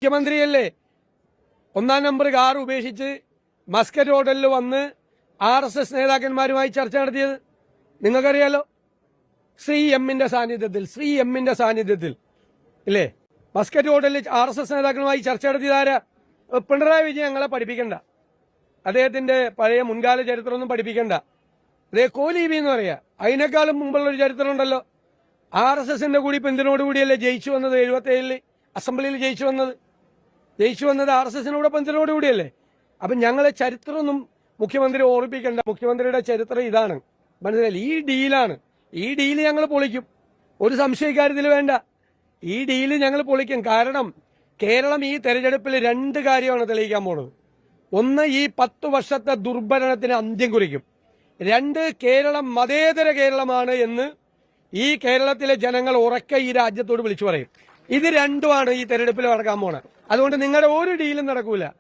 മുഖ്യമന്ത്രിയല്ലേ ഒന്നാം number car ഉപേക്ഷിച്ച് Muscat ഹോട്ടലിൽ വന്ന് RSS നേതാക്കന്മാരുമായി ചർച്ച നടത്തിയത്? നിങ്ങൾക്കറിയാലോ. ശ്രീ എമ്മിന്റെ സാന്നിധ്യത്തിൽ ഇല്ലേ മസ്കറ്റ് ഹോട്ടലിൽ RSS നേതാക്കളുമായി ചർച്ച നടത്തിയതാരാ? പിണറായി വിജയൻ ഞങ്ങളെ പഠിപ്പിക്കണ്ട, അദ്ദേഹത്തിന്റെ പഴയ മുൻകാല ചരിത്രമൊന്നും പഠിപ്പിക്കണ്ട. അതേ കോലീബി എന്ന് പറയാ, അതിനേക്കാളും മുമ്പുള്ള ഒരു ചരിത്രം ഉണ്ടല്ലോ. RSSന്റെ കൂടി പിന്തുണയോടുകൂടിയല്ലേ ജയിച്ചു വന്നത്. 77 അസംബ്ലിയിൽ ജയിച്ചു വന്നത് RSSനോട് പിന്തുണയോടുകൂടിയല്ലേ. അപ്പൊ ഞങ്ങളെ ചരിത്രമൊന്നും മുഖ്യമന്ത്രി ഓർമ്മിപ്പിക്കേണ്ട. മുഖ്യമന്ത്രിയുടെ ചരിത്രം ഇതാണ്, മനസ്സിലായില്ല. ഈ ഡീല് ഞങ്ങൾ പൊളിക്കും, ഒരു സംശയക്കാര്യത്തിൽ വേണ്ട. ഈ ഡീല് ഞങ്ങൾ പൊളിക്കും. കാരണം കേരളം ഈ തെരഞ്ഞെടുപ്പിൽ 2 കാര്യമാണ് തെളിയിക്കാൻ പോണത്. ഒന്ന്, ഈ 10 വർഷത്തെ ദുർഭരണത്തിന് അന്ത്യം കുറിക്കും. 2, കേരളം മതേതര കേരളമാണ് എന്ന് ഈ കേരളത്തിലെ ജനങ്ങൾ ഉറക്കെ ഈ രാജ്യത്തോട് വിളിച്ചു പറയും. ഇത് രണ്ടുമാണ് ഈ തെരഞ്ഞെടുപ്പിൽ നടക്കാൻ പോണത്. അതുകൊണ്ട് നിങ്ങളുടെ ഒരു ഡീലും നടക്കൂല.